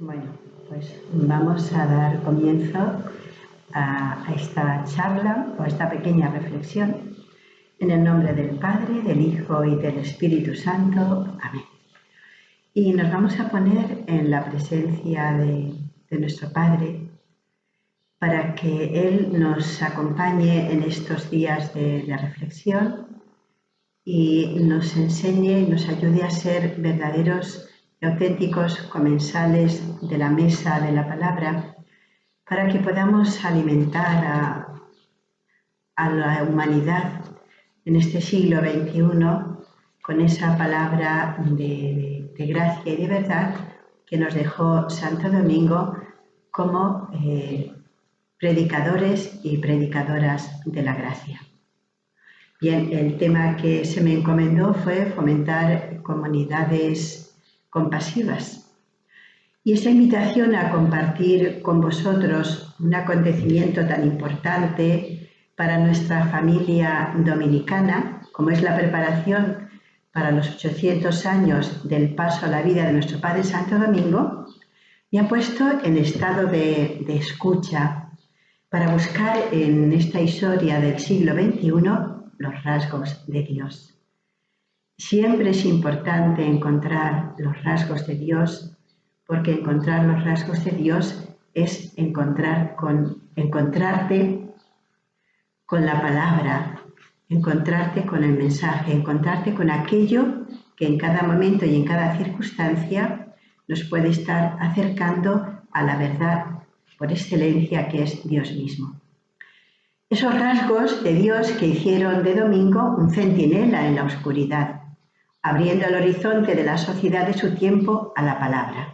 Bueno, pues vamos a dar comienzo a esta charla o a esta pequeña reflexión en el nombre del Padre, del Hijo y del Espíritu Santo. Amén. Y nos vamos a poner en la presencia de nuestro Padre para que Él nos acompañe en estos días de reflexión y nos enseñe y nos ayude a ser verdaderos y auténticos comensales de la mesa de la palabra, para que podamos alimentar a la humanidad en este siglo XXI con esa palabra de gracia y de verdad que nos dejó Santo Domingo como predicadores y predicadoras de la gracia. Bien, el tema que se me encomendó fue fomentar comunidades compasivas. Y esta invitación a compartir con vosotros un acontecimiento tan importante para nuestra familia dominicana, como es la preparación para los 800 años del paso a la vida de nuestro Padre Santo Domingo, me ha puesto en estado de escucha para buscar en esta historia del siglo XXI los rasgos de Dios. Siempre es importante encontrar los rasgos de Dios, porque encontrar los rasgos de Dios es encontrarte con la palabra, encontrarte con el mensaje, encontrarte con aquello que en cada momento y en cada circunstancia nos puede estar acercando a la verdad por excelencia que es Dios mismo. Esos rasgos de Dios que hicieron de Domingo un centinela en la oscuridad, abriendo el horizonte de la sociedad de su tiempo a la palabra.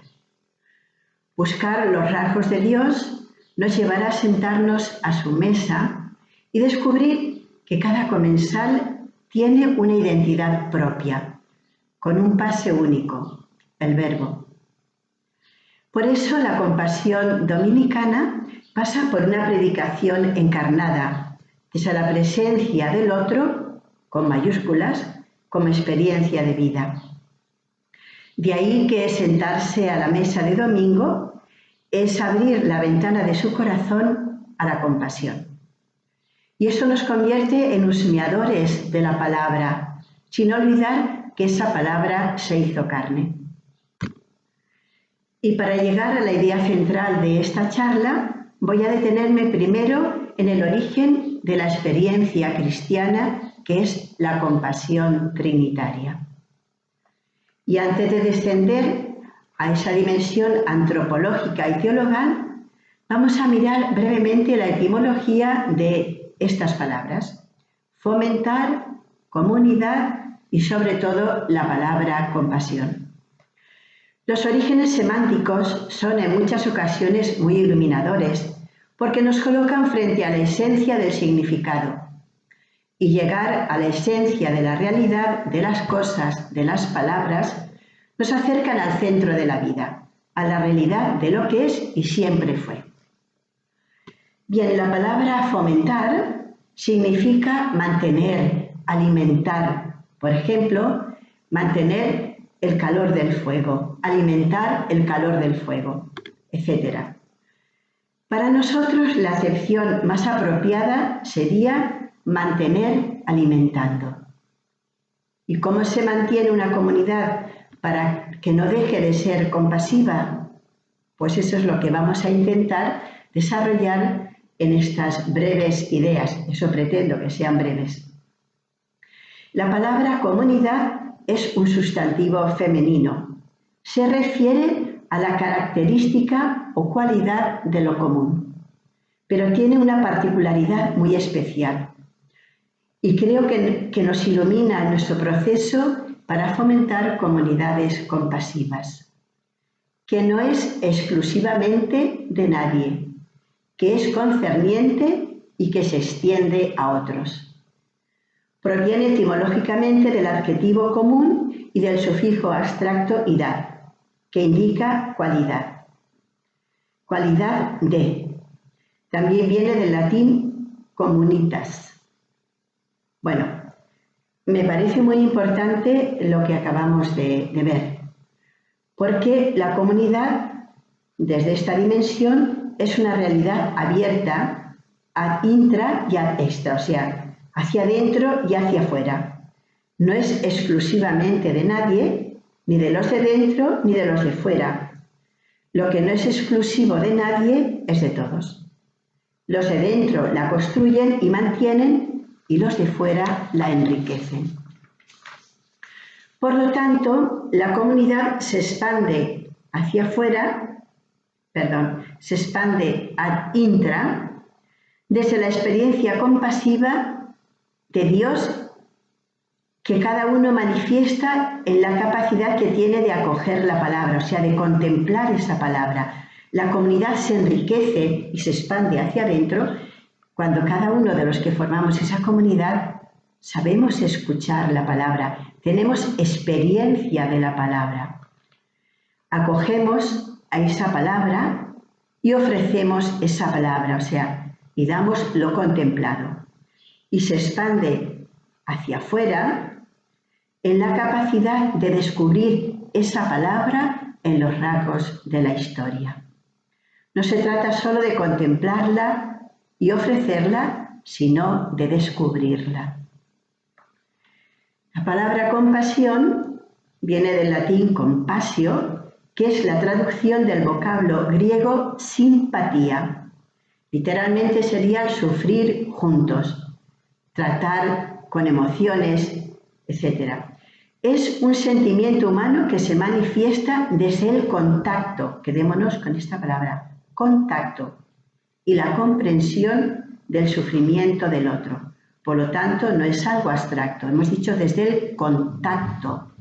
Buscar los rasgos de Dios nos llevará a sentarnos a su mesa y descubrir que cada comensal tiene una identidad propia, con un pase único, el Verbo. Por eso la compasión dominicana pasa por una predicación encarnada, desde la presencia del otro, con mayúsculas, como experiencia de vida. De ahí que sentarse a la mesa de Domingo es abrir la ventana de su corazón a la compasión. Y eso nos convierte en husmeadores de la palabra, sin olvidar que esa palabra se hizo carne. Y para llegar a la idea central de esta charla, voy a detenerme primero en el origen de la experiencia cristiana, que es la compasión trinitaria. Y antes de descender a esa dimensión antropológica y teologal, vamos a mirar brevemente la etimología de estas palabras: fomentar, comunidad y sobre todo la palabra compasión. Los orígenes semánticos son en muchas ocasiones muy iluminadores, porque nos colocan frente a la esencia del significado. Y llegar a la esencia de la realidad de las cosas, de las palabras, nos acercan al centro de la vida, a la realidad de lo que es y siempre fue. Bien, la palabra fomentar significa mantener, alimentar. Por ejemplo, mantener el calor del fuego, alimentar el calor del fuego, etc. Para nosotros, la acepción más apropiada sería mantener alimentando. ¿Y cómo se mantiene una comunidad para que no deje de ser compasiva? Pues eso es lo que vamos a intentar desarrollar en estas breves ideas. Eso pretendo, que sean breves. La palabra comunidad es un sustantivo femenino. Se refiere a la característica o cualidad de lo común, pero tiene una particularidad muy especial. Y creo que nos ilumina en nuestro proceso para fomentar comunidades compasivas, que no es exclusivamente de nadie, que es concerniente y que se extiende a otros. Proviene etimológicamente del adjetivo común y del sufijo abstracto idad, que indica cualidad. Cualidad de. También viene del latín comunitas. Bueno, me parece muy importante lo que acabamos de ver, porque la comunidad desde esta dimensión es una realidad abierta ad intra y ad extra, o sea, hacia adentro y hacia afuera. No es exclusivamente de nadie, ni de los de dentro ni de los de fuera. Lo que no es exclusivo de nadie es de todos. Los de dentro la construyen y mantienen y los de fuera la enriquecen. Por lo tanto, la comunidad se expande hacia afuera, se expande ad intra, desde la experiencia compasiva de Dios que cada uno manifiesta en la capacidad que tiene de acoger la palabra, o sea, de contemplar esa palabra. La comunidad se enriquece y se expande hacia adentro cuando cada uno de los que formamos esa comunidad sabemos escuchar la palabra, tenemos experiencia de la palabra. Acogemos a esa palabra y ofrecemos esa palabra, o sea, y damos lo contemplado. Y se expande hacia afuera en la capacidad de descubrir esa palabra en los rasgos de la historia. No se trata solo de contemplarla y ofrecerla, sino de descubrirla. La palabra compasión viene del latín compasio, que es la traducción del vocablo griego simpatía. Literalmente sería el sufrir juntos, tratar con emociones, etc. Es un sentimiento humano que se manifiesta desde el contacto, quedémonos con esta palabra, contacto, y la comprensión del sufrimiento del otro. Por lo tanto, no es algo abstracto, hemos dicho desde el contacto,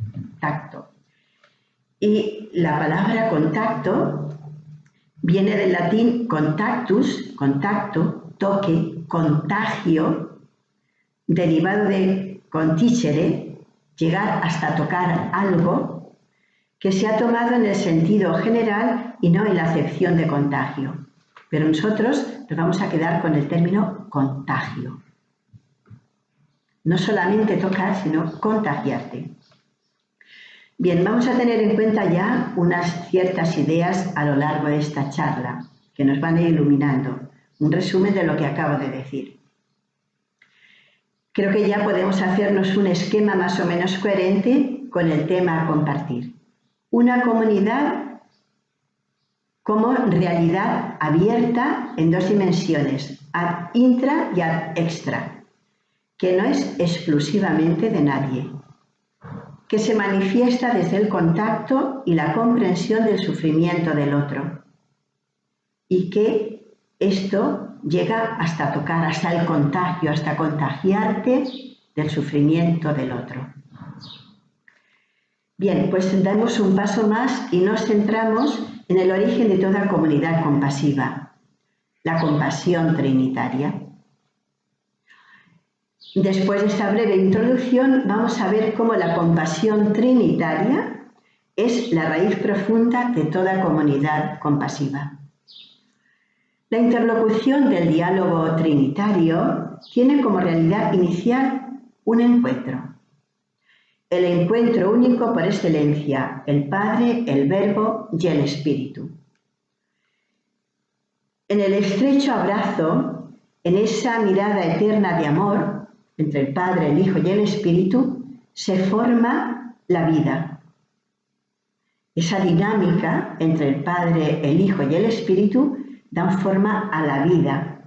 tacto. Y la palabra contacto viene del latín contactus, contacto, toque, contagio, derivado de conticere, llegar hasta tocar algo, que se ha tomado en el sentido general y no en la acepción de contagio. Pero nosotros nos vamos a quedar con el término contagio. No solamente tocar, sino contagiarte. Bien, vamos a tener en cuenta ya unas ciertas ideas a lo largo de esta charla, que nos van a ir iluminando. Un resumen de lo que acabo de decir. Creo que ya podemos hacernos un esquema más o menos coherente con el tema a compartir. Una comunidad como realidad abierta en dos dimensiones, ad intra y ad extra, que no es exclusivamente de nadie, que se manifiesta desde el contacto y la comprensión del sufrimiento del otro, y que esto llega hasta tocar, hasta el contagio, hasta contagiarte del sufrimiento del otro. Bien, pues damos un paso más y nos centramos en el origen de toda comunidad compasiva, la compasión trinitaria. Después de esta breve introducción, vamos a ver cómo la compasión trinitaria es la raíz profunda de toda comunidad compasiva. La interlocución del diálogo trinitario tiene como realidad inicial un encuentro. El encuentro único por excelencia, el Padre, el Verbo y el Espíritu. En el estrecho abrazo, en esa mirada eterna de amor, entre el Padre, el Hijo y el Espíritu, se forma la vida. Esa dinámica entre el Padre, el Hijo y el Espíritu dan forma a la vida.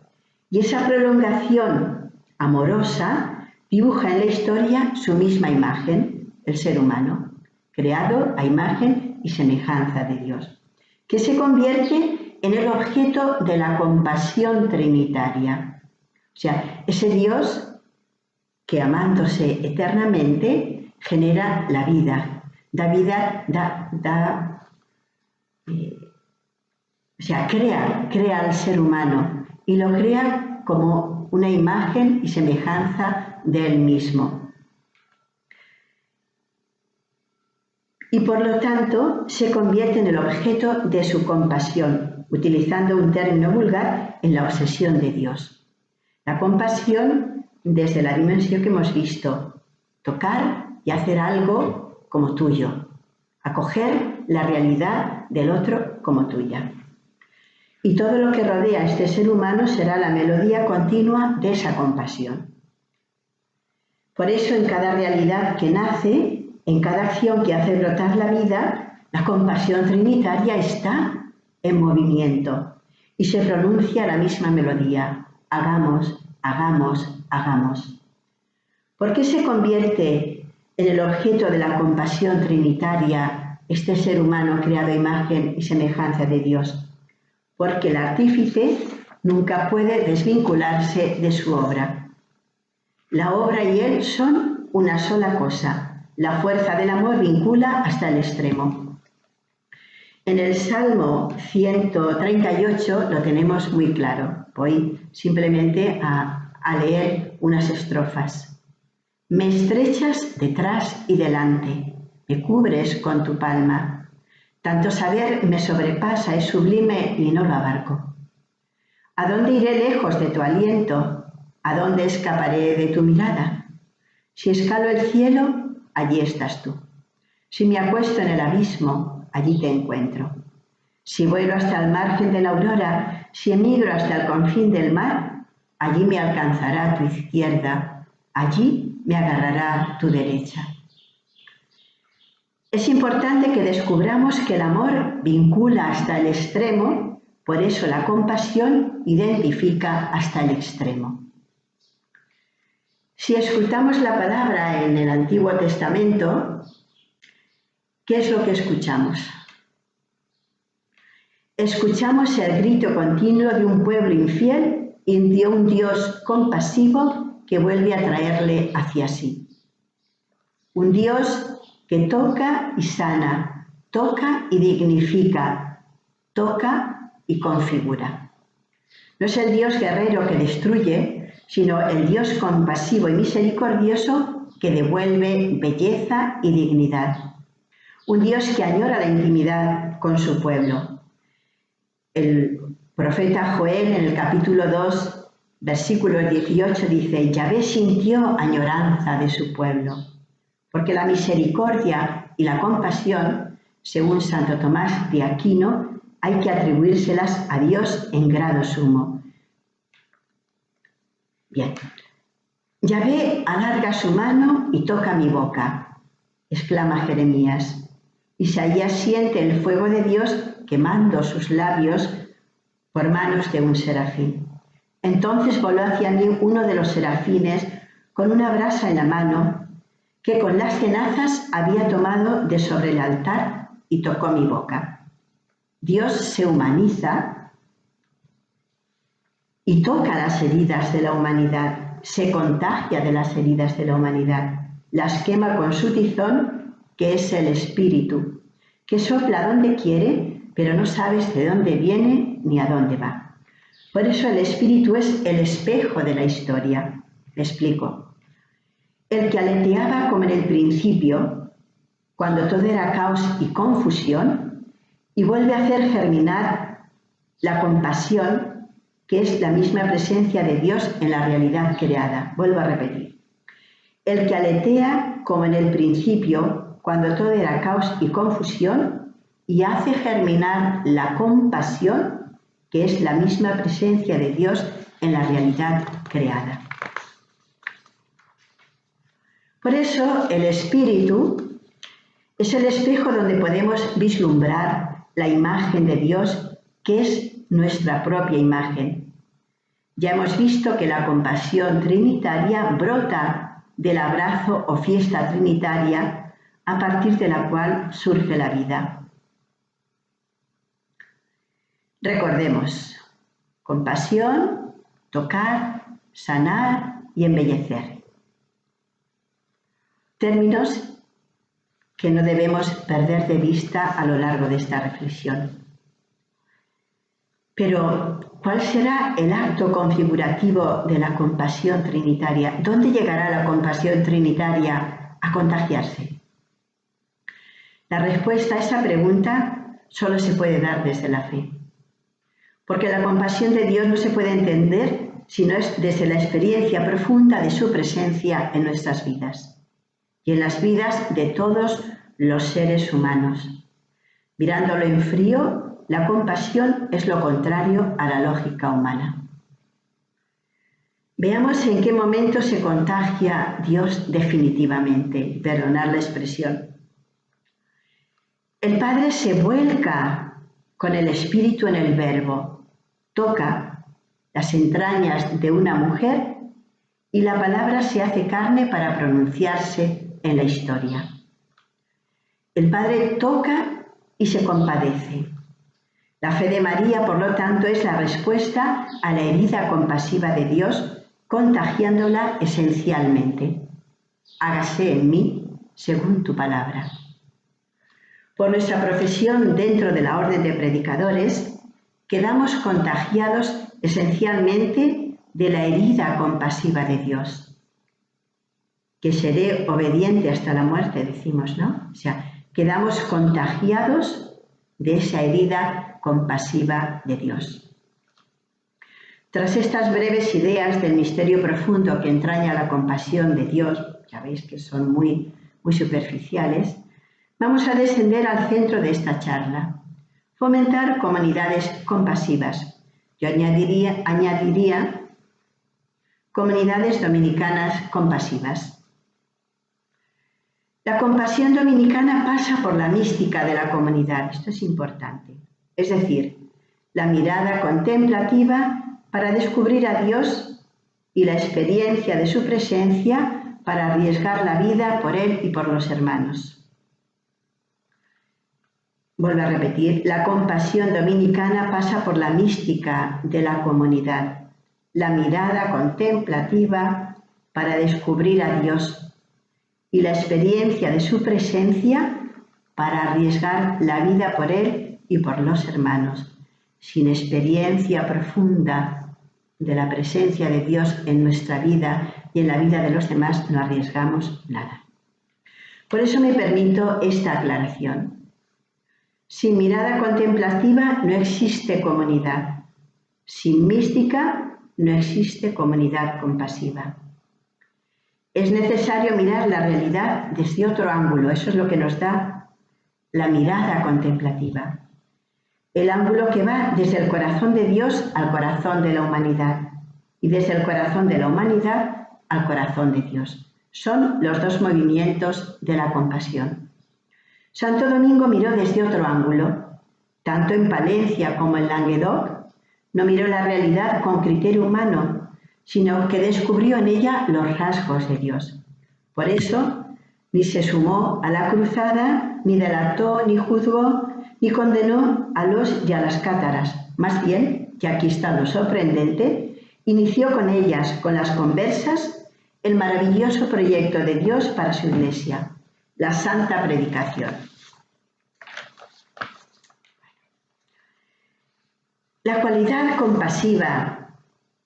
Y esa prolongación amorosa dibuja en la historia su misma imagen, el ser humano, creado a imagen y semejanza de Dios, que se convierte en el objeto de la compasión trinitaria. O sea, ese Dios que amándose eternamente genera la vida, da vida, crea al ser humano y lo crea como una imagen y semejanza de él mismo. Y por lo tanto se convierte en el objeto de su compasión, utilizando un término vulgar, en la obsesión de Dios. La compasión desde la dimensión que hemos visto, tocar y hacer algo como tuyo, acoger la realidad del otro como tuya. Y todo lo que rodea a este ser humano será la melodía continua de esa compasión. Por eso en cada realidad que nace, en cada acción que hace brotar la vida, la compasión trinitaria está en movimiento y se pronuncia la misma melodía: hagamos, hagamos, hagamos. ¿Por qué se convierte en el objeto de la compasión trinitaria este ser humano creado a imagen y semejanza de Dios? Porque el artífice nunca puede desvincularse de su obra. La obra y él son una sola cosa. La fuerza del amor vincula hasta el extremo. En el Salmo 138 lo tenemos muy claro. Voy simplemente a leer unas estrofas. Me estrechas detrás y delante, me cubres con tu palma. Tanto saber me sobrepasa, es sublime y no lo abarco. ¿A dónde iré lejos de tu aliento? ¿A dónde escaparé de tu mirada? Si escalo el cielo, allí estás tú. Si me acuesto en el abismo, allí te encuentro. Si vuelo hasta el margen de la aurora, si emigro hasta el confín del mar, allí me alcanzará tu izquierda, allí me agarrará tu derecha. Es importante que descubramos que el amor vincula hasta el extremo, por eso la compasión identifica hasta el extremo. Si escuchamos la palabra en el Antiguo Testamento, ¿qué es lo que escuchamos? Escuchamos el grito continuo de un pueblo infiel y de un Dios compasivo que vuelve a traerle hacia sí. Un Dios que toca y sana, toca y dignifica, toca y configura. No es el Dios guerrero que destruye, sino el Dios compasivo y misericordioso que devuelve belleza y dignidad. Un Dios que añora la intimidad con su pueblo. El profeta Joel en el capítulo 2, versículo 18 dice: Yahvé sintió añoranza de su pueblo. Porque la misericordia y la compasión, según Santo Tomás de Aquino, hay que atribuírselas a Dios en grado sumo. Bien. Yahvé alarga su mano y toca mi boca, exclama Jeremías. Isaías siente el fuego de Dios quemando sus labios por manos de un serafín. Entonces voló hacia mí uno de los serafines con una brasa en la mano, que con las tenazas había tomado de sobre el altar y tocó mi boca. Dios se humaniza y toca las heridas de la humanidad, se contagia de las heridas de la humanidad, las quema con su tizón, que es el Espíritu, que sopla donde quiere, pero no sabes de dónde viene ni a dónde va. Por eso el Espíritu es el espejo de la historia. Me explico. El que aleteaba como en el principio, cuando todo era caos y confusión, y vuelve a hacer germinar la compasión, que es la misma presencia de Dios en la realidad creada. Vuelvo a repetir. El que aletea como en el principio, cuando todo era caos y confusión, y hace germinar la compasión, que es la misma presencia de Dios en la realidad creada. Por eso el Espíritu es el espejo donde podemos vislumbrar la imagen de Dios, que es nuestra propia imagen. Ya hemos visto que la compasión trinitaria brota del abrazo o fiesta trinitaria a partir de la cual surge la vida. Recordemos: compasión, tocar, sanar y embellecer. Términos que no debemos perder de vista a lo largo de esta reflexión. Pero, ¿cuál será el acto configurativo de la compasión trinitaria? ¿Dónde llegará la compasión trinitaria a contagiarse? La respuesta a esa pregunta solo se puede dar desde la fe. Porque la compasión de Dios no se puede entender si no es desde la experiencia profunda de su presencia en nuestras vidas y en las vidas de todos los seres humanos. Mirándolo en frío, la compasión es lo contrario a la lógica humana. Veamos en qué momento se contagia Dios definitivamente, perdonad la expresión. El Padre se vuelca con el Espíritu en el Verbo, toca las entrañas de una mujer y la palabra se hace carne para pronunciarse en la historia. El Padre toca y se compadece. La fe de María, por lo tanto, es la respuesta a la herida compasiva de Dios, contagiándola esencialmente. Hágase en mí según tu palabra. Por nuestra profesión dentro de la Orden de Predicadores, quedamos contagiados esencialmente de la herida compasiva de Dios. Que seré obediente hasta la muerte, decimos, ¿no? O sea, quedamos contagiados de esa herida compasiva de Dios. Tras estas breves ideas del misterio profundo que entraña la compasión de Dios, ya veis que son muy superficiales, vamos a descender al centro de esta charla, fomentar comunidades compasivas. Yo añadiría comunidades dominicanas compasivas. La compasión dominicana pasa por la mística de la comunidad, esto es importante, es decir, la mirada contemplativa para descubrir a Dios y la experiencia de su presencia para arriesgar la vida por Él y por los hermanos. Vuelvo a repetir, la compasión dominicana pasa por la mística de la comunidad, la mirada contemplativa para descubrir a Dios y la experiencia de su presencia para arriesgar la vida por Él y por los hermanos. Sin experiencia profunda de la presencia de Dios en nuestra vida y en la vida de los demás, no arriesgamos nada. Por eso me permito esta aclaración. Sin mirada contemplativa no existe comunidad. Sin mística no existe comunidad compasiva. Es necesario mirar la realidad desde otro ángulo. Eso es lo que nos da la mirada contemplativa. El ángulo que va desde el corazón de Dios al corazón de la humanidad y desde el corazón de la humanidad al corazón de Dios. Son los dos movimientos de la compasión. Santo Domingo miró desde otro ángulo. Tanto en Palencia como en Languedoc, no miró la realidad con criterio humano, sino que descubrió en ella los rasgos de Dios. Por eso, ni se sumó a la cruzada, ni delató, ni juzgó, ni condenó a los y a las cátaras. Más bien, que aquí está lo sorprendente, inició con ellas, con las conversas, el maravilloso proyecto de Dios para su Iglesia, la santa predicación. La cualidad compasiva,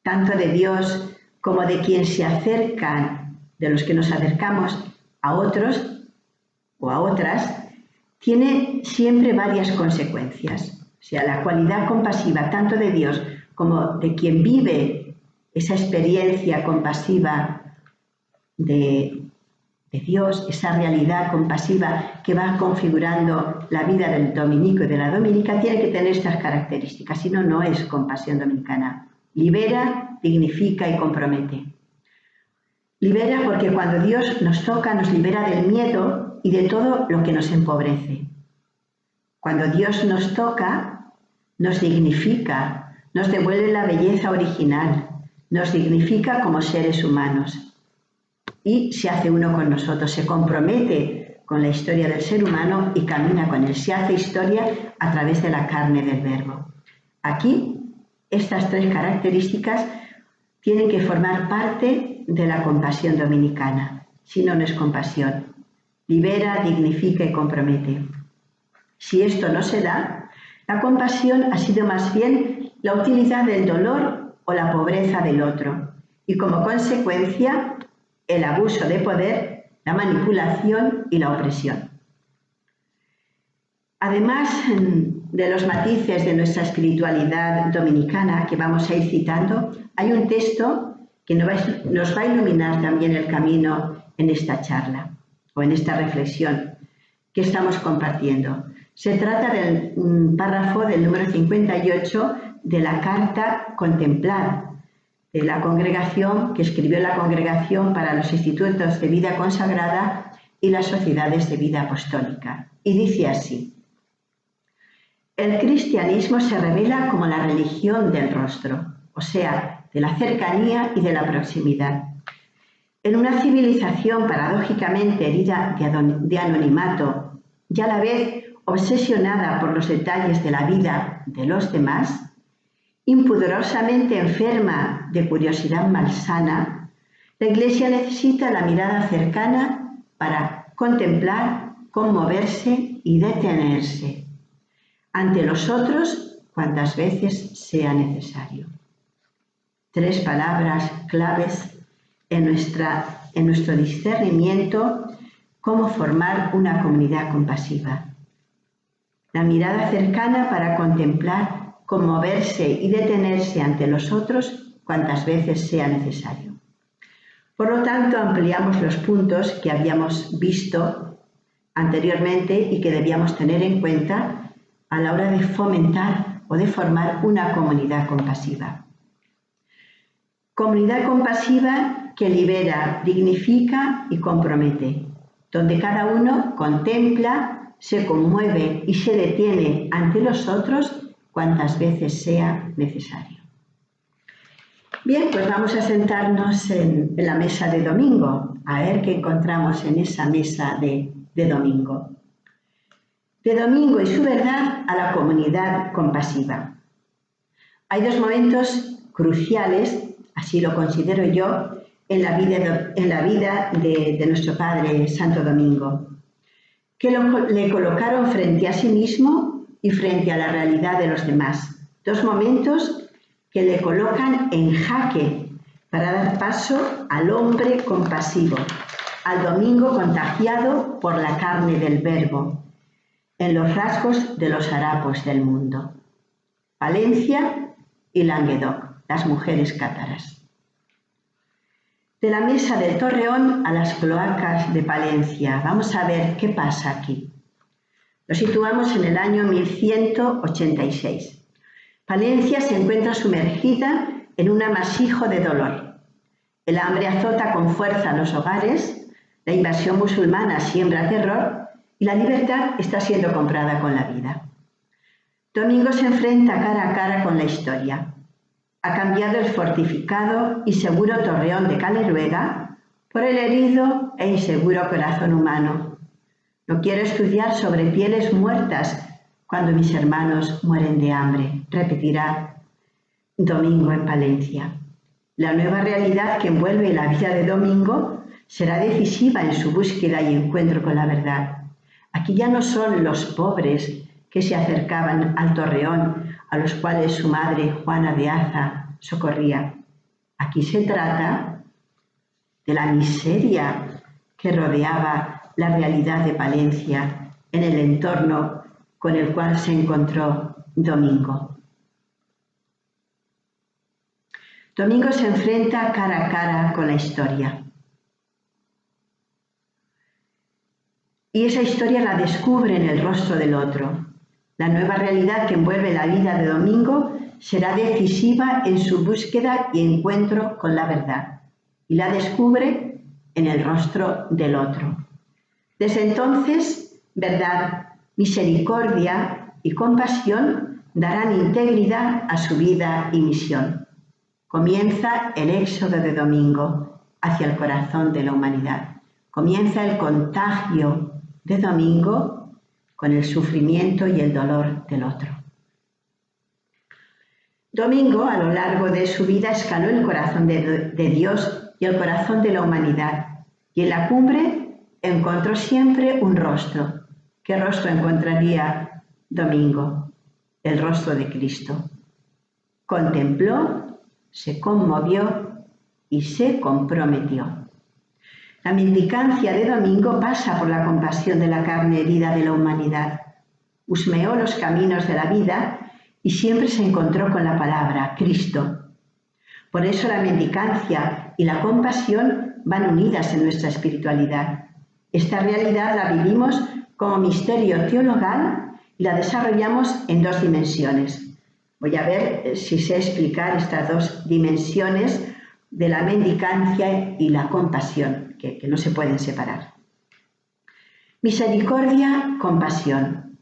tanto de Dios como de quien se acercan, de los que nos acercamos a otros o a otras, tiene siempre varias consecuencias. O sea, la cualidad compasiva tanto de Dios como de quien vive esa experiencia compasiva de Dios, esa realidad compasiva que va configurando la vida del dominico y de la dominica, tiene que tener estas características, si no, no es compasión dominicana. Libera, dignifica y compromete. Libera porque cuando Dios nos toca, nos libera del miedo y de todo lo que nos empobrece. Cuando Dios nos toca, nos dignifica, nos devuelve la belleza original, nos dignifica como seres humanos y se hace uno con nosotros, se compromete con la historia del ser humano y camina con él, se hace historia a través de la carne del Verbo. Aquí, estas tres características tienen que formar parte de la compasión dominicana, si no, no es compasión. Libera, dignifica y compromete. Si esto no se da, la compasión ha sido más bien la utilidad del dolor o la pobreza del otro y como consecuencia el abuso de poder, la manipulación y la opresión. Además de los matices de nuestra espiritualidad dominicana que vamos a ir citando, hay un texto que nos va a iluminar también el camino en esta charla o en esta reflexión. que estamos compartiendo. Se trata del párrafo del número 58 de la Carta Contemplar, de la congregación que escribió la Congregación para los Institutos de Vida Consagrada y las Sociedades de Vida Apostólica. Y dice así: el cristianismo se revela como la religión del rostro, o sea, de la cercanía y de la proximidad. En una civilización paradójicamente herida de anonimato y a la vez obsesionada por los detalles de la vida de los demás, impudorosamente enferma de curiosidad malsana, la Iglesia necesita la mirada cercana para contemplar, conmoverse y detenerse ante los otros cuantas veces sea necesario. 3 palabras claves en nuestro discernimiento cómo formar una comunidad compasiva. La mirada cercana para contemplar, conmoverse y detenerse ante los otros cuantas veces sea necesario. Por lo tanto, ampliamos los puntos que habíamos visto anteriormente y que debíamos tener en cuenta a la hora de fomentar o de formar una comunidad compasiva. Comunidad compasiva que libera, dignifica y compromete, donde cada uno contempla, se conmueve y se detiene ante los otros cuantas veces sea necesario. Bien, pues vamos a sentarnos en la mesa de domingo, a ver qué encontramos en esa mesa de domingo. De domingo y su verdad a la comunidad compasiva. Hay 2 momentos cruciales, así lo considero yo, en la vida de nuestro Padre Santo Domingo, que le colocaron frente a sí mismo y frente a la realidad de los demás. 2 momentos que le colocan en jaque para dar paso al hombre compasivo, al domingo contagiado por la carne del Verbo, en los rasgos de los harapos del mundo. Palencia y Languedoc, las mujeres cátaras. De la mesa del Torreón a las cloacas de Palencia. Vamos a ver qué pasa aquí. Lo situamos en el año 1186. Palencia se encuentra sumergida en un amasijo de dolor. El hambre azota con fuerza los hogares, la invasión musulmana siembra terror y la libertad está siendo comprada con la vida. Domingo se enfrenta cara a cara con la historia. Ha cambiado el fortificado y seguro torreón de Caleruega por el herido e inseguro corazón humano. No quiero estudiar sobre pieles muertas cuando mis hermanos mueren de hambre, repetirá Domingo en Palencia. La nueva realidad que envuelve la vida de Domingo será decisiva en su búsqueda y encuentro con la verdad. Aquí ya no son los pobres que se acercaban al torreón a los cuales su madre Juana de Aza socorría. Aquí se trata de la miseria que rodeaba la realidad de Palencia en el entorno con el cual se encontró Domingo. Domingo se enfrenta cara a cara con la historia. Y esa historia la descubre en el rostro del otro. La nueva realidad que envuelve la vida de Domingo será decisiva en su búsqueda y encuentro con la verdad. Y la descubre en el rostro del otro. Desde entonces, verdad, misericordia y compasión darán integridad a su vida y misión. Comienza el éxodo de Domingo hacia el corazón de la humanidad. Comienza el contagio de Domingo con el sufrimiento y el dolor del otro. Domingo, a lo largo de su vida, escaló el corazón de Dios y el corazón de la humanidad, y en la cumbre encontró siempre un rostro. ¿Qué rostro encontraría Domingo? El rostro de Cristo. Contempló, se conmovió y se comprometió. La mendicancia de Domingo pasa por la compasión de la carne herida de la humanidad. Husmeó los caminos de la vida y siempre se encontró con la palabra, Cristo. Por eso la mendicancia y la compasión van unidas en nuestra espiritualidad. Esta realidad la vivimos como misterio teologal y la desarrollamos en 2 dimensiones. Voy a ver si sé explicar estas 2 dimensiones de la mendicancia y la compasión, que no se pueden separar. Misericordia, compasión.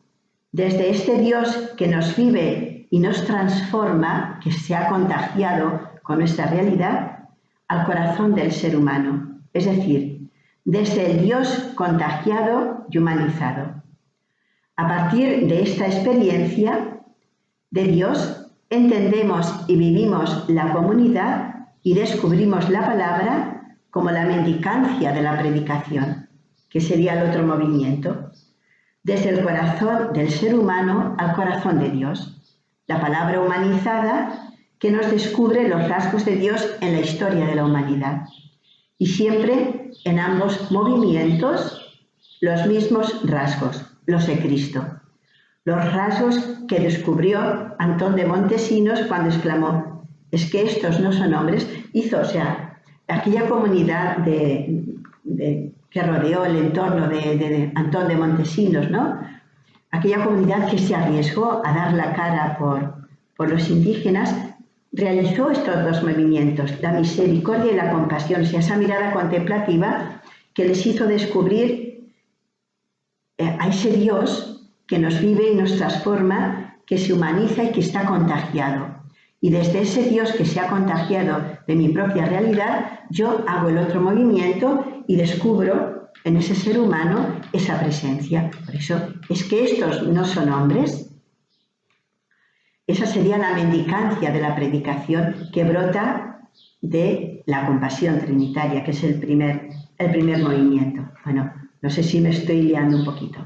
Desde este Dios que nos vive y nos transforma, que se ha contagiado con nuestra realidad, al corazón del ser humano, es decir, desde el Dios contagiado y humanizado. A partir de esta experiencia de Dios, entendemos y vivimos la comunidad y descubrimos la palabra como la mendicancia de la predicación, que sería el otro movimiento, desde el corazón del ser humano al corazón de Dios. La palabra humanizada que nos descubre los rasgos de Dios en la historia de la humanidad. Y siempre en ambos movimientos los mismos rasgos, los de Cristo. Los rasgos que descubrió Antón de Montesinos cuando exclamó: es que estos no son hombres. Hizo, aquella comunidad que rodeó el entorno de Antón de Montesinos, ¿no? Aquella comunidad que se arriesgó a dar la cara por los indígenas, realizó estos 2 movimientos, la misericordia y la compasión, esa mirada contemplativa que les hizo descubrir a ese Dios que nos vive y nos transforma, que se humaniza y que está contagiado. Y desde ese Dios que se ha contagiado de mi propia realidad, yo hago el otro movimiento y descubro en ese ser humano esa presencia. Por eso es que estos no son hombres. Esa sería la mendicancia de la predicación que brota de la compasión trinitaria, que es el primer movimiento. Bueno, no sé si me estoy liando un poquito.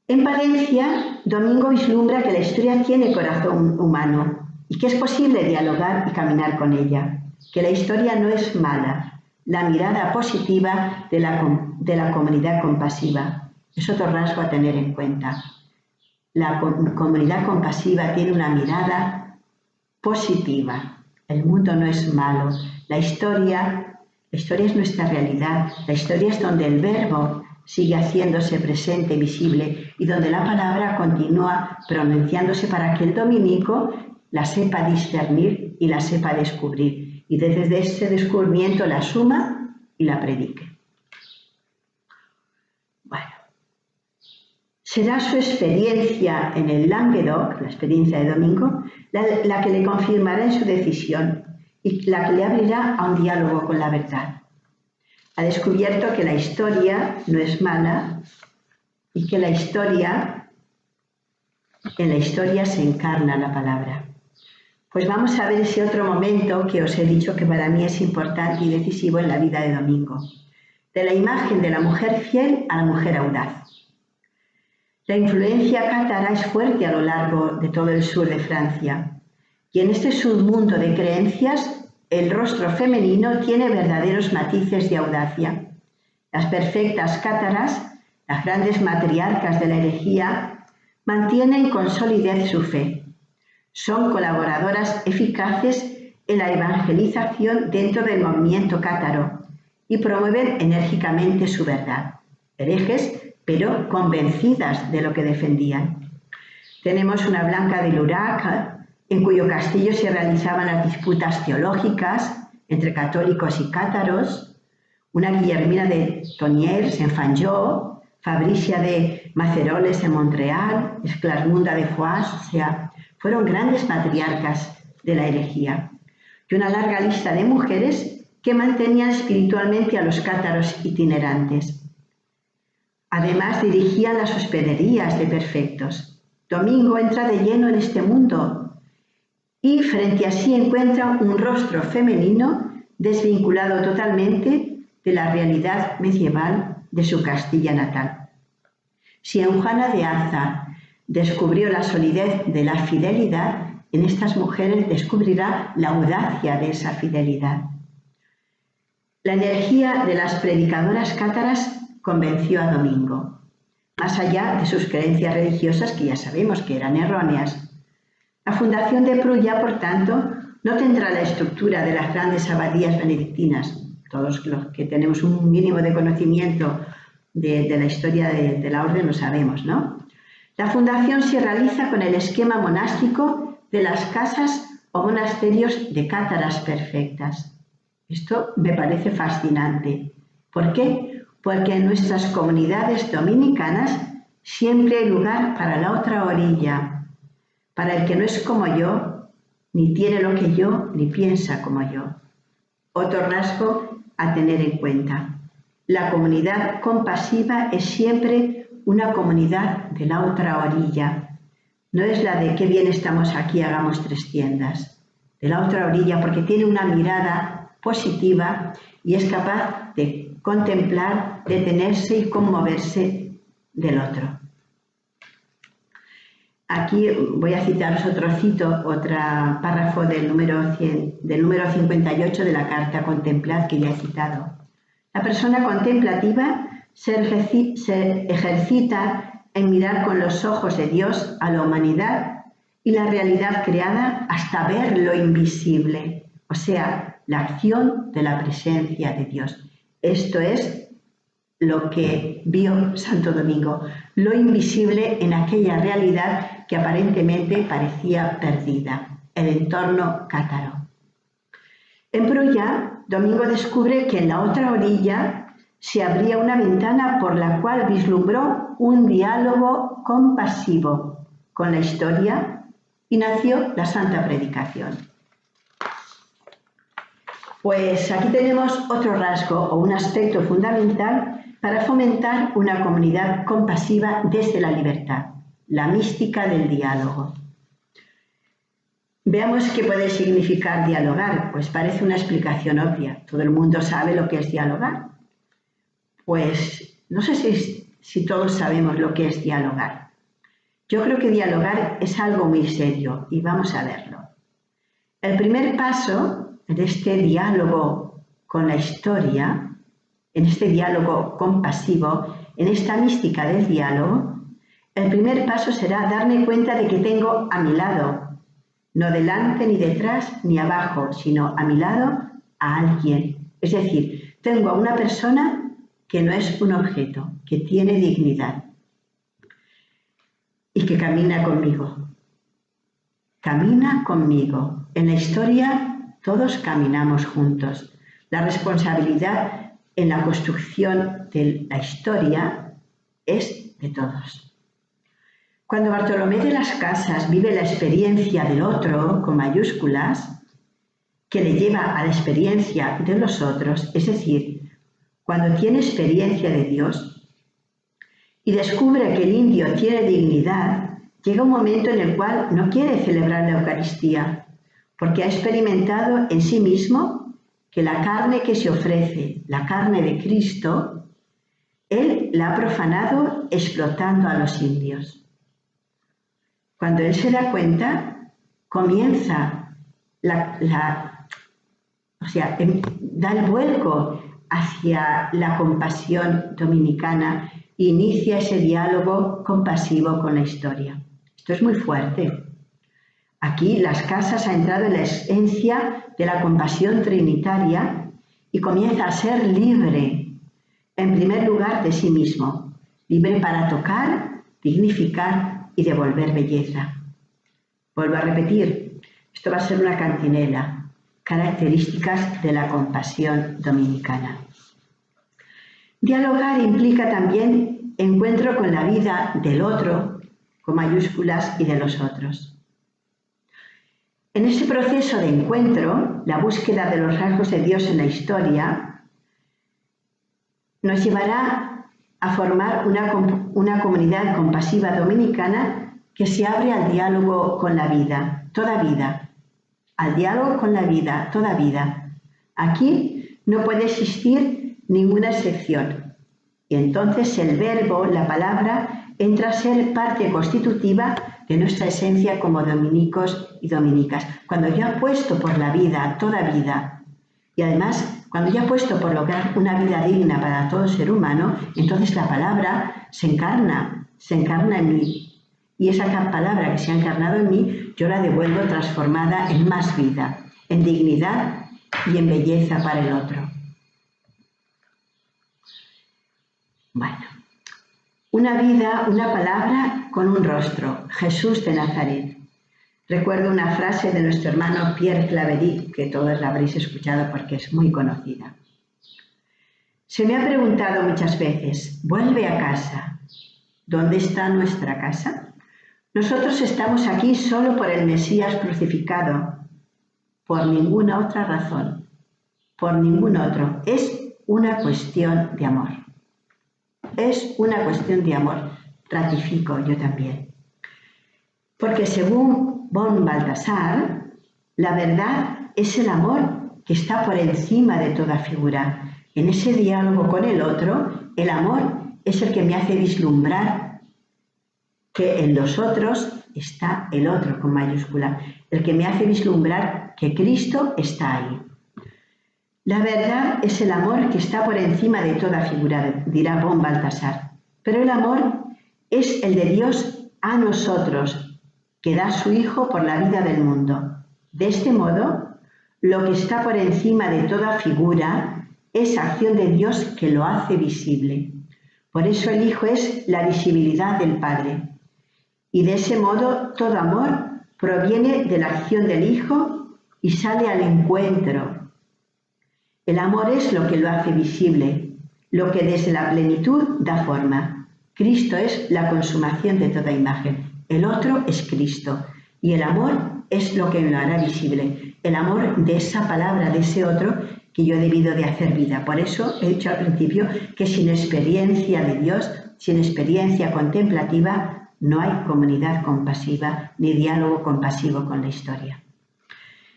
En Palencia, Domingo vislumbra que la historia tiene corazón humano y que es posible dialogar y caminar con ella, que la historia no es mala, la mirada positiva de la comunidad compasiva. Es otro rasgo a tener en cuenta. La comunidad compasiva tiene una mirada positiva. El mundo no es malo. La historia es nuestra realidad. La historia es donde el verbo sigue haciéndose presente y visible y donde la palabra continúa pronunciándose para que el dominico la sepa discernir y la sepa descubrir. Y desde ese descubrimiento la asuma y la predique. Bueno. Será su experiencia en el Languedoc, la experiencia de Domingo, la que le confirmará en su decisión y la que le abrirá a un diálogo con la verdad. Ha descubierto que la historia no es mala y que en la historia se encarna la palabra. Pues vamos a ver ese otro momento que os he dicho que para mí es importante y decisivo en la vida de Domingo, de la imagen de la mujer fiel a la mujer audaz. La influencia cátara es fuerte a lo largo de todo el sur de Francia y en este submundo de creencias el rostro femenino tiene verdaderos matices de audacia. Las perfectas cátaras, las grandes matriarcas de la herejía, mantienen con solidez su fe. Son colaboradoras eficaces en la evangelización dentro del movimiento cátaro y promueven enérgicamente su verdad. Herejes, pero convencidas de lo que defendían. Tenemos una Blanca de Lurac, en cuyo castillo se realizaban las disputas teológicas entre católicos y cátaros, una Guillermina de Toniers en Fanjeaux, Fabricia de Maceroles en Montreal, Esclarmunda de Foix, fueron grandes matriarcas de la herejía, y una larga lista de mujeres que mantenían espiritualmente a los cátaros itinerantes. Además, dirigían las hospederías de perfectos. Domingo entra de lleno en este mundo y frente a sí encuentra un rostro femenino desvinculado totalmente de la realidad medieval de su Castilla natal. Si Eugenia de Aza descubrió la solidez de la fidelidad, en estas mujeres descubrirá la audacia de esa fidelidad. La energía de las predicadoras cátaras convenció a Domingo, más allá de sus creencias religiosas que ya sabemos que eran erróneas. La fundación de Prulla, por tanto, no tendrá la estructura de las grandes abadías benedictinas. Todos los que tenemos un mínimo de conocimiento de la historia de la orden lo sabemos, ¿no? La fundación se realiza con el esquema monástico de las casas o monasterios de cátaras perfectas. Esto me parece fascinante. ¿Por qué? Porque en nuestras comunidades dominicanas siempre hay lugar para la otra orilla, para el que no es como yo, ni tiene lo que yo, ni piensa como yo. Otro rasgo a tener en cuenta. La comunidad compasiva es siempre una comunidad de la otra orilla. No es la de qué bien estamos aquí, hagamos 3 tiendas. De la otra orilla, porque tiene una mirada positiva y es capaz de contemplar, detenerse y conmoverse del otro. Aquí voy a citaros otro párrafo del número 58 de la carta Contemplad que ya he citado. La persona contemplativa se ejercita en mirar con los ojos de Dios a la humanidad y la realidad creada hasta ver lo invisible, o sea, la acción de la presencia de Dios. Esto es lo que vio Santo Domingo, lo invisible en aquella realidad que aparentemente parecía perdida, el entorno cátaro. En Broya, Domingo descubre que en la otra orilla se abría una ventana por la cual vislumbró un diálogo compasivo con la historia y nació la Santa Predicación. Pues aquí tenemos otro rasgo o un aspecto fundamental para fomentar una comunidad compasiva desde la libertad, la mística del diálogo. Veamos qué puede significar dialogar. Pues parece una explicación obvia. Todo el mundo sabe lo que es dialogar. Pues no sé si todos sabemos lo que es dialogar. Yo creo que dialogar es algo muy serio y vamos a verlo. El primer paso en este diálogo con la historia, en este diálogo compasivo, en esta mística del diálogo, el primer paso será darme cuenta de que tengo a mi lado, no delante ni detrás ni abajo, sino a mi lado a alguien. Es decir, tengo a una persona que no es un objeto, que tiene dignidad y que camina conmigo. Camina conmigo. En la historia todos caminamos juntos. La responsabilidad en la construcción de la historia es de todos. Cuando Bartolomé de las Casas vive la experiencia del otro, con mayúsculas, que le lleva a la experiencia de los otros, es decir, cuando tiene experiencia de Dios y descubre que el indio tiene dignidad, llega un momento en el cual no quiere celebrar la Eucaristía, porque ha experimentado en sí mismo que la carne que se ofrece, la carne de Cristo, él la ha profanado explotando a los indios. Cuando él se da cuenta, comienza da el vuelco hacia la compasión dominicana e inicia ese diálogo compasivo con la historia. Esto es muy fuerte. Aquí Las Casas ha entrado en la esencia de la compasión trinitaria y comienza a ser libre, en primer lugar de sí mismo, libre para tocar, dignificar y devolver belleza. Vuelvo a repetir, esto va a ser una cantinela, características de la compasión dominicana. Dialogar implica también encuentro con la vida del otro, con mayúsculas, y de los otros. En ese proceso de encuentro, la búsqueda de los rasgos de Dios en la historia nos llevará a formar una comunidad compasiva dominicana que se abre al diálogo con la vida, toda vida. Al diálogo con la vida, toda vida. Aquí no puede existir ninguna excepción. Y entonces el verbo, la palabra, entra a ser parte constitutiva de nuestra esencia como dominicos y dominicas. Cuando yo apuesto por la vida, toda vida, y además cuando yo apuesto por lograr una vida digna para todo ser humano, entonces la palabra se encarna en mí. Y esa palabra que se ha encarnado en mí, yo la devuelvo transformada en más vida, en dignidad y en belleza para el otro. Bueno. Una vida, una palabra con un rostro, Jesús de Nazaret. Recuerdo una frase de nuestro hermano Pierre Claverie, que todos la habréis escuchado porque es muy conocida. Se me ha preguntado muchas veces, vuelve a casa. ¿Dónde está nuestra casa? Nosotros estamos aquí solo por el Mesías crucificado, por ninguna otra razón, por ningún otro. Es una cuestión de amor. Es una cuestión de amor. Ratifico yo también. Porque según von Balthasar, la verdad es el amor que está por encima de toda figura. En ese diálogo con el otro, el amor es el que me hace vislumbrar que en los otros está el otro con mayúscula, el que me hace vislumbrar que Cristo está ahí. La verdad es el amor que está por encima de toda figura, dirá von Balthasar, pero el amor es el de Dios a nosotros, que da a su Hijo por la vida del mundo. De este modo, lo que está por encima de toda figura es acción de Dios que lo hace visible. Por eso el Hijo es la visibilidad del Padre. Y de ese modo todo amor proviene de la acción del Hijo y sale al encuentro. El amor es lo que lo hace visible, lo que desde la plenitud da forma. Cristo es la consumación de toda imagen. El otro es Cristo y el amor es lo que lo hará visible. El amor de esa palabra, de ese otro que yo he debido de hacer vida. Por eso he dicho al principio que sin experiencia de Dios, sin experiencia contemplativa, no hay comunidad compasiva ni diálogo compasivo con la historia.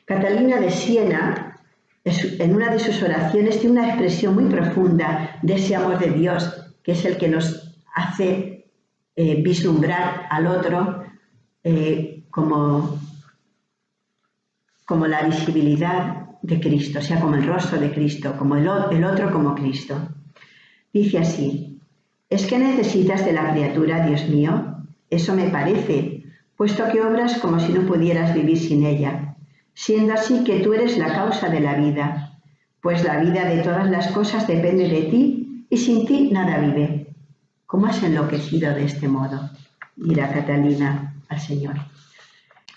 Catalina de Siena, en una de sus oraciones, tiene una expresión muy profunda de ese amor de Dios, que es el que nos hace vislumbrar al otro como la visibilidad de Cristo, o sea, como el rostro de Cristo, como el otro como Cristo. Dice así: ¿es que necesitas de la criatura, Dios mío? Eso me parece, puesto que obras como si no pudieras vivir sin ella, siendo así que tú eres la causa de la vida, pues la vida de todas las cosas depende de ti y sin ti nada vive. ¿Cómo has enloquecido de este modo?, dirá Catalina al Señor.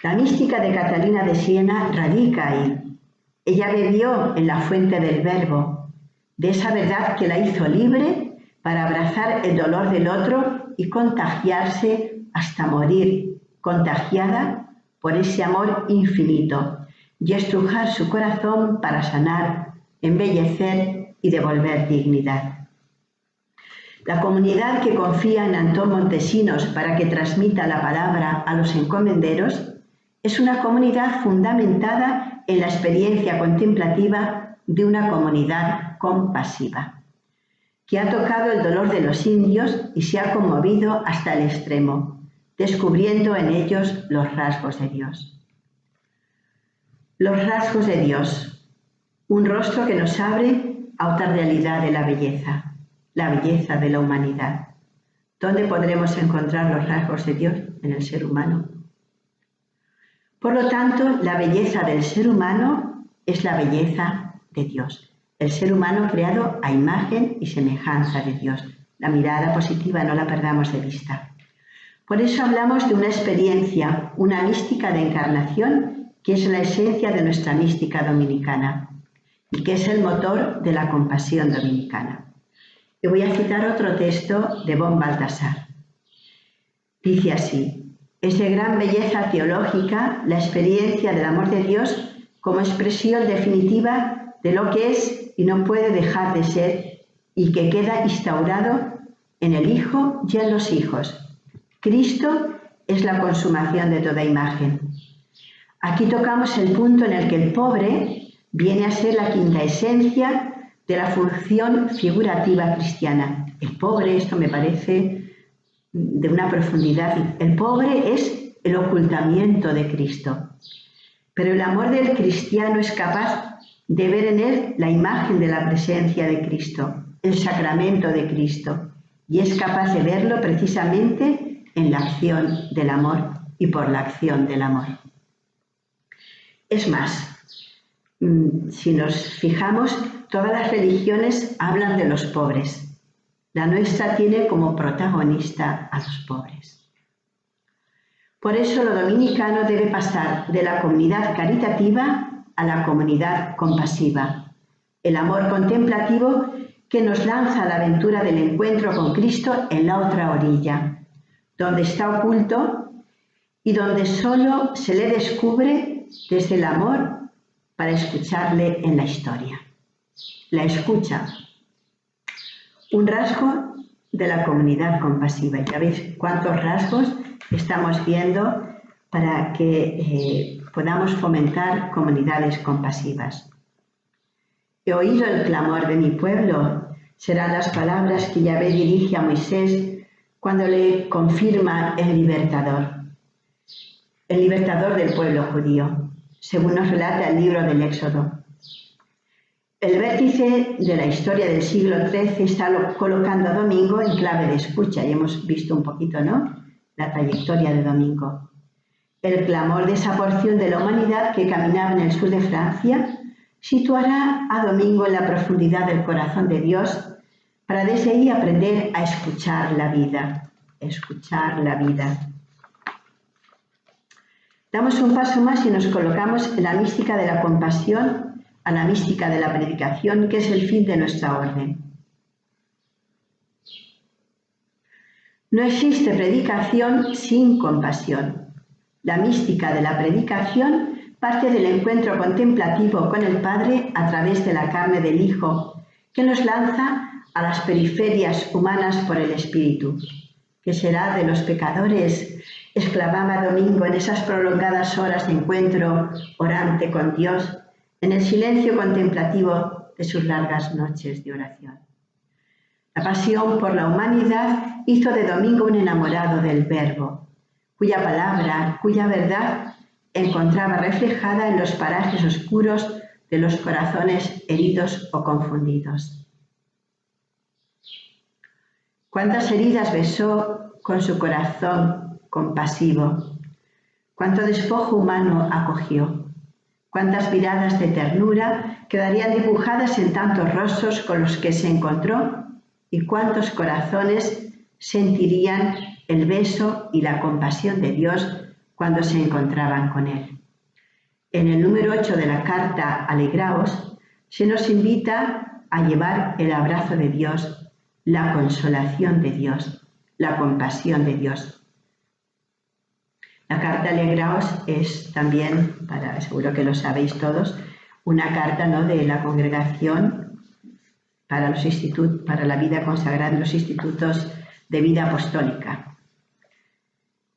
La mística de Catalina de Siena radica ahí. Ella bebió en la fuente del Verbo, de esa verdad que la hizo libre para abrazar el dolor del otro y contagiarse hasta morir, contagiada por ese amor infinito, y estrujar su corazón para sanar, embellecer y devolver dignidad. La comunidad que confía en Antón Montesinos para que transmita la palabra a los encomenderos es una comunidad fundamentada en la experiencia contemplativa de una comunidad compasiva, que ha tocado el dolor de los indios y se ha conmovido hasta el extremo, descubriendo en ellos los rasgos de Dios. Los rasgos de Dios, un rostro que nos abre a otra realidad de la belleza de la humanidad. ¿Dónde podremos encontrar los rasgos de Dios? En el ser humano. Por lo tanto, la belleza del ser humano es la belleza de Dios. El ser humano creado a imagen y semejanza de Dios. La mirada positiva no la perdamos de vista. Por eso hablamos de una experiencia, una mística de encarnación, que es la esencia de nuestra mística dominicana y que es el motor de la compasión dominicana. Y voy a citar otro texto de von Balthasar. Dice así: es de gran belleza teológica la experiencia del amor de Dios como expresión definitiva de lo que es y no puede dejar de ser y que queda instaurado en el Hijo y en los hijos. Cristo es la consumación de toda imagen. Aquí tocamos el punto en el que el pobre viene a ser la quinta esencia de la función figurativa cristiana. El pobre, esto me parece de una profundidad. El pobre es el ocultamiento de Cristo. Pero el amor del cristiano es capaz de ver en él la imagen de la presencia de Cristo, el sacramento de Cristo, y es capaz de verlo precisamente en la acción del amor y por la acción del amor. Es más, si nos fijamos, todas las religiones hablan de los pobres. La nuestra tiene como protagonista a los pobres. Por eso lo dominicano debe pasar de la comunidad caritativa a la comunidad compasiva. El amor contemplativo que nos lanza a la aventura del encuentro con Cristo en la otra orilla, donde está oculto y donde solo se le descubre desde el amor para escucharle en la historia. La escucha, un rasgo de la comunidad compasiva. Ya veis cuántos rasgos estamos viendo para que podamos fomentar comunidades compasivas. He oído el clamor de mi pueblo, serán las palabras que Yahvé dirige a Moisés cuando le confirma el libertador del pueblo judío, según nos relata el libro del Éxodo. El vértice de la historia del siglo XIII está colocando a Domingo en clave de escucha, y hemos visto un poquito, ¿no?, la trayectoria de Domingo. El clamor de esa porción de la humanidad que caminaba en el sur de Francia situará a Domingo en la profundidad del corazón de Dios para desde ahí aprender a escuchar la vida. Escuchar la vida. Damos un paso más y nos colocamos en la mística de la compasión a la mística de la predicación, que es el fin de nuestra orden. No existe predicación sin compasión. La mística de la predicación parte del encuentro contemplativo con el Padre a través de la carne del Hijo, que nos lanza a las periferias humanas por el Espíritu. ¿Qué será de los pecadores?, exclamaba Domingo en esas prolongadas horas de encuentro orante con Dios, en el silencio contemplativo de sus largas noches de oración. La pasión por la humanidad hizo de Domingo un enamorado del Verbo, cuya palabra, cuya verdad encontraba reflejada en los parajes oscuros de los corazones heridos o confundidos. ¿Cuántas heridas besó con su corazón compasivo? ¿Cuánto despojo humano acogió? ¿Cuántas miradas de ternura quedarían dibujadas en tantos rostros con los que se encontró? ¿Y cuántos corazones sentirían el beso y la compasión de Dios cuando se encontraban con Él? En el número 8 de la carta Alegraos se nos invita a llevar el abrazo de Dios, la consolación de Dios, la compasión de Dios. La carta Alegraos es también, seguro que lo sabéis todos, una carta, ¿no?, de la congregación para la vida consagrada en los institutos de vida apostólica.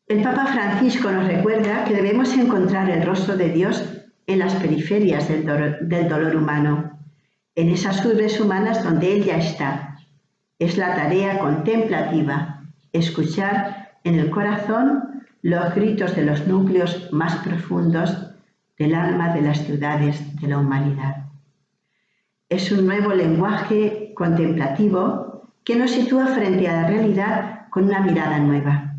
El Papa Francisco nos recuerda que debemos encontrar el rostro de Dios en las periferias del dolor humano, en esas urbes humanas donde Él ya está. Es la tarea contemplativa, escuchar en el corazón los gritos de los núcleos más profundos del alma de las ciudades de la humanidad. Es un nuevo lenguaje contemplativo que nos sitúa frente a la realidad con una mirada nueva.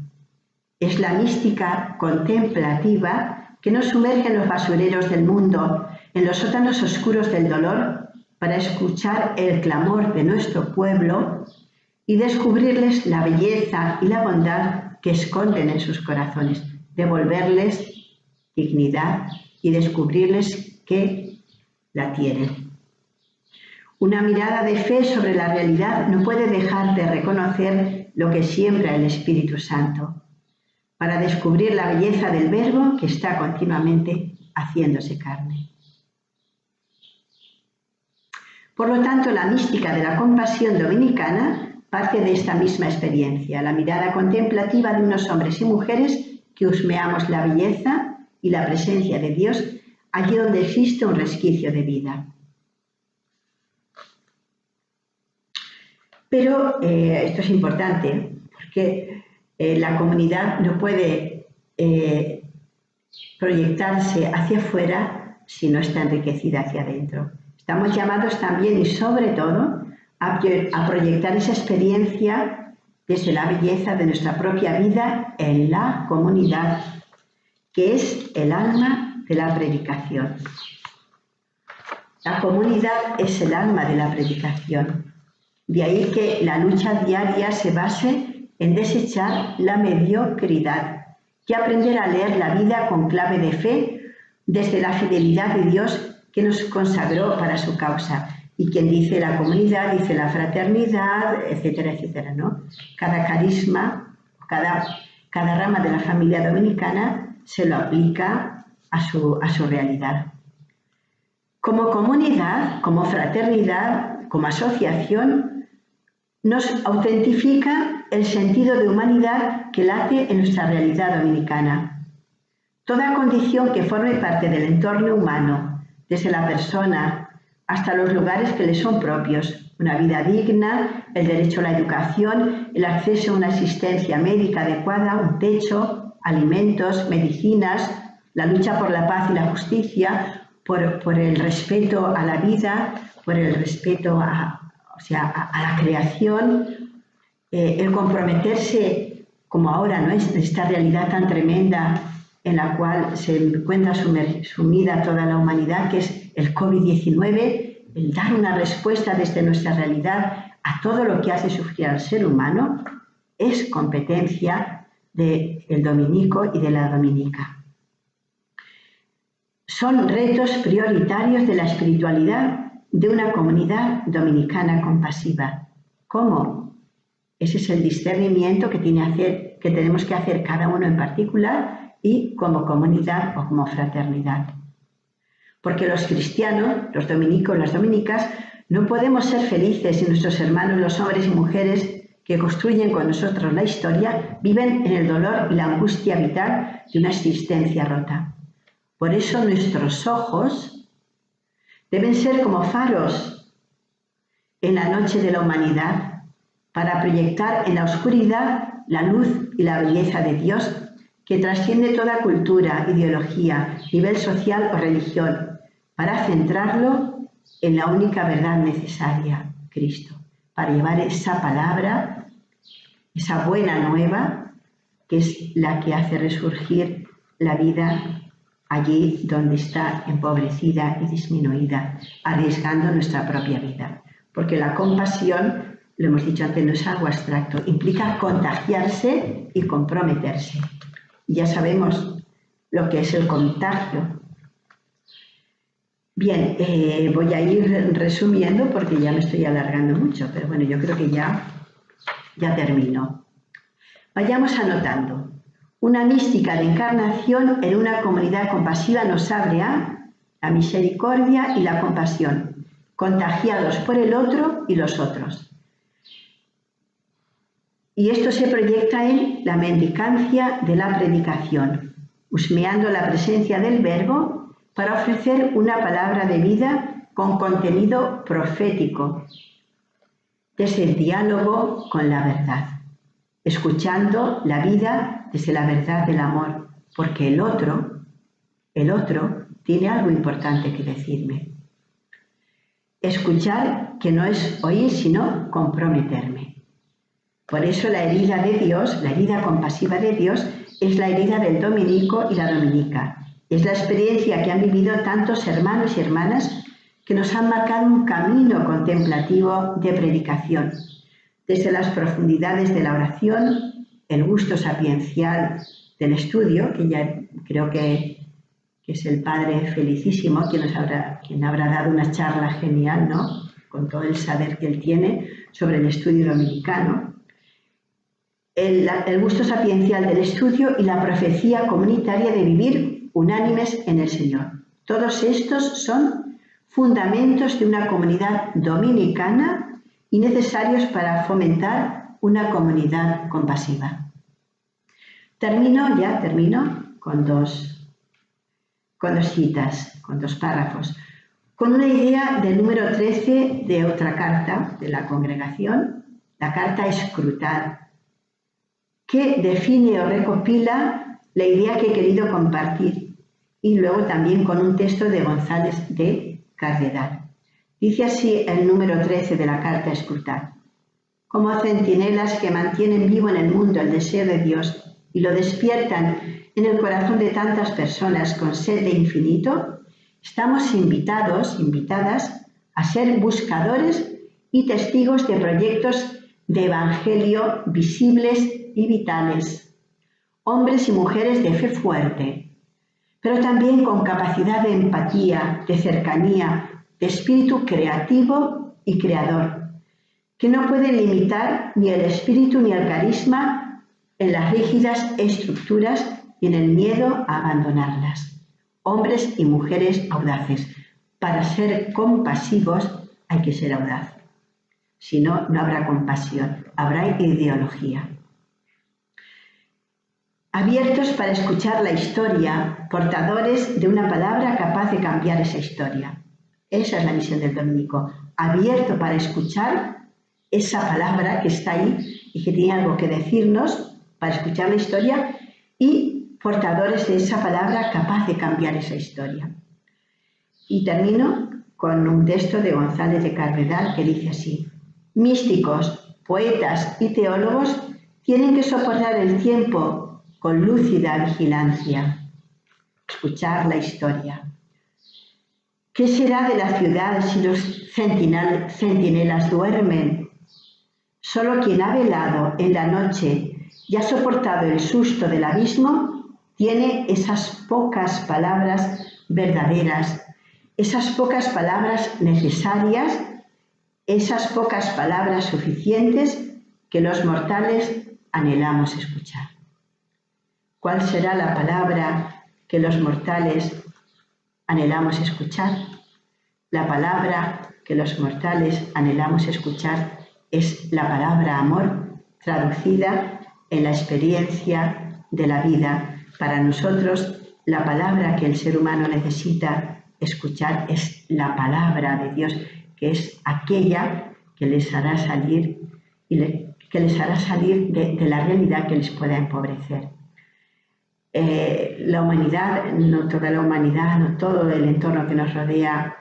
Es la mística contemplativa que nos sumerge en los basureros del mundo, en los sótanos oscuros del dolor, para escuchar el clamor de nuestro pueblo y descubrirles la belleza y la bondad que esconden en sus corazones, devolverles dignidad y descubrirles que la tienen. Una mirada de fe sobre la realidad no puede dejar de reconocer lo que siembra el Espíritu Santo, para descubrir la belleza del Verbo que está continuamente haciéndose carne. Por lo tanto, la mística de la compasión dominicana parte de esta misma experiencia, la mirada contemplativa de unos hombres y mujeres que husmeamos la belleza y la presencia de Dios allí donde existe un resquicio de vida. Pero esto es importante, porque la comunidad no puede proyectarse hacia afuera si no está enriquecida hacia adentro. Estamos llamados también y sobre todo a proyectar esa experiencia desde la belleza de nuestra propia vida en la comunidad, que es el alma de la predicación. La comunidad es el alma de la predicación. De ahí que la lucha diaria se base en desechar la mediocridad y aprender a leer la vida con clave de fe desde la fidelidad de Dios que nos consagró para su causa. Y quien dice la comunidad, dice la fraternidad, etcétera, etcétera, ¿no? Cada carisma, cada rama de la familia dominicana se lo aplica a su realidad. Como comunidad, como fraternidad, como asociación, nos autentifica el sentido de humanidad que late en nuestra realidad dominicana. Toda condición que forme parte del entorno humano, desde la persona hasta los lugares que le son propios, una vida digna, el derecho a la educación, el acceso a una asistencia médica adecuada, un techo, alimentos, medicinas, la lucha por la paz y la justicia, por el respeto a la vida, por el respeto a la creación, el comprometerse, como ahora, ¿no? Esta realidad tan tremenda en la cual se encuentra sumida toda la humanidad, que es el COVID-19, el dar una respuesta desde nuestra realidad a todo lo que hace sufrir al ser humano, es competencia del dominico y de la dominica. Son retos prioritarios de la espiritualidad de una comunidad dominicana compasiva. ¿Cómo? Ese es el discernimiento que tenemos que hacer cada uno en particular y como comunidad o como fraternidad. Porque los cristianos, los dominicos, las dominicas, no podemos ser felices si nuestros hermanos, los hombres y mujeres que construyen con nosotros la historia, viven en el dolor y la angustia vital de una existencia rota. Por eso nuestros ojos deben ser como faros en la noche de la humanidad, para proyectar en la oscuridad la luz y la belleza de Dios que trasciende toda cultura, ideología, nivel social o religión, para centrarlo en la única verdad necesaria, Cristo, para llevar esa palabra, esa buena nueva, que es la que hace resurgir la vida allí donde está empobrecida y disminuida, arriesgando nuestra propia vida. Porque la compasión, lo hemos dicho antes, no es algo abstracto, implica contagiarse y comprometerse. Ya sabemos lo que es el contagio. Bien, voy a ir resumiendo porque ya me estoy alargando mucho, pero bueno, yo creo que ya termino. Vayamos anotando. Una mística de encarnación en una comunidad compasiva nos abre a la misericordia y la compasión, contagiados por el otro y los otros. Y esto se proyecta en la mendicancia de la predicación, husmeando la presencia del Verbo para ofrecer una palabra de vida con contenido profético, desde el diálogo con la verdad, escuchando la vida desde la verdad del amor, porque el otro tiene algo importante que decirme. Escuchar, que no es oír, sino comprometerme. Por eso la herida de Dios, la herida compasiva de Dios, es la herida del dominico y la dominica. Es la experiencia que han vivido tantos hermanos y hermanas que nos han marcado un camino contemplativo de predicación. Desde las profundidades de la oración, el gusto sapiencial del estudio, que ya creo que es el padre Felicísimo quien habrá dado una charla genial, ¿no? Con todo el saber que él tiene sobre el estudio dominicano. El gusto sapiencial del estudio y la profecía comunitaria de vivir unánimes en el Señor. Todos estos son fundamentos de una comunidad dominicana y necesarios para fomentar una comunidad compasiva. Termino con dos citas, con dos párrafos, con una idea del número 13 de otra carta de la congregación, la carta Escrutar, que define o recopila la idea que he querido compartir, y luego también con un texto de González de Cardenal. Dice así el número 13 de la carta Escrutar: como centinelas que mantienen vivo en el mundo el deseo de Dios y lo despiertan en el corazón de tantas personas con sed de infinito, estamos invitadas a ser buscadores y testigos de proyectos de evangelio visibles y vitales, hombres y mujeres de fe fuerte, pero también con capacidad de empatía, de cercanía, de espíritu creativo y creador, que no pueden limitar ni el espíritu ni el carisma en las rígidas estructuras y en el miedo a abandonarlas. Hombres y mujeres audaces. Para ser compasivos hay que ser audaz. Si no, no habrá compasión, habrá ideología. Abiertos para escuchar la historia, portadores de una palabra capaz de cambiar esa historia. Esa es la misión del dominico. Abierto para escuchar esa palabra que está ahí y que tiene algo que decirnos, para escuchar la historia, y portadores de esa palabra capaz de cambiar esa historia. Y termino con un texto de González de Carvedal que dice así: místicos, poetas y teólogos tienen que soportar el tiempo con lúcida vigilancia, escuchar la historia. ¿Qué será de la ciudad si los centinelas duermen? Solo quien ha velado en la noche y ha soportado el susto del abismo tiene esas pocas palabras verdaderas, esas pocas palabras necesarias, esas pocas palabras suficientes que los mortales anhelamos escuchar. ¿Cuál será la palabra que los mortales anhelamos escuchar? La palabra que los mortales anhelamos escuchar es la palabra amor, traducida en la experiencia de la vida. Para nosotros, la palabra que el ser humano necesita escuchar es la palabra de Dios, que es aquella que les hará salir de la realidad que les pueda empobrecer. La humanidad, no toda la humanidad, no todo el entorno que nos rodea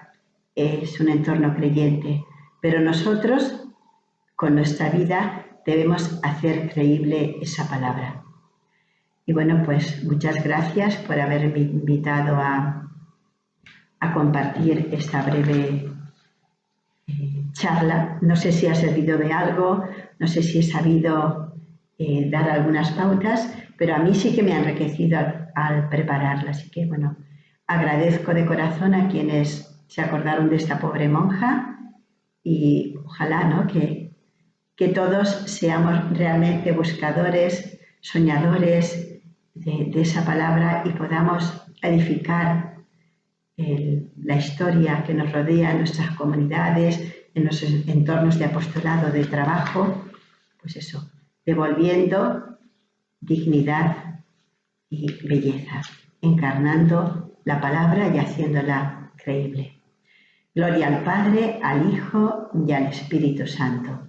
es un entorno creyente, pero nosotros, con nuestra vida, debemos hacer creíble esa palabra. Y bueno, pues muchas gracias por haberme invitado a compartir esta breve charla. No sé si ha servido de algo, no sé si he sabido dar algunas pautas, pero a mí sí que me ha enriquecido al prepararla. Así que bueno, agradezco de corazón a quienes se acordaron de esta pobre monja y ojalá, ¿no?, que todos seamos realmente buscadores, soñadores de esa palabra y podamos edificar la historia que nos rodea en nuestras comunidades, en nuestros entornos de apostolado, de trabajo, pues eso, devolviendo dignidad y belleza, encarnando la palabra y haciéndola creíble. Gloria al Padre, al Hijo y al Espíritu Santo.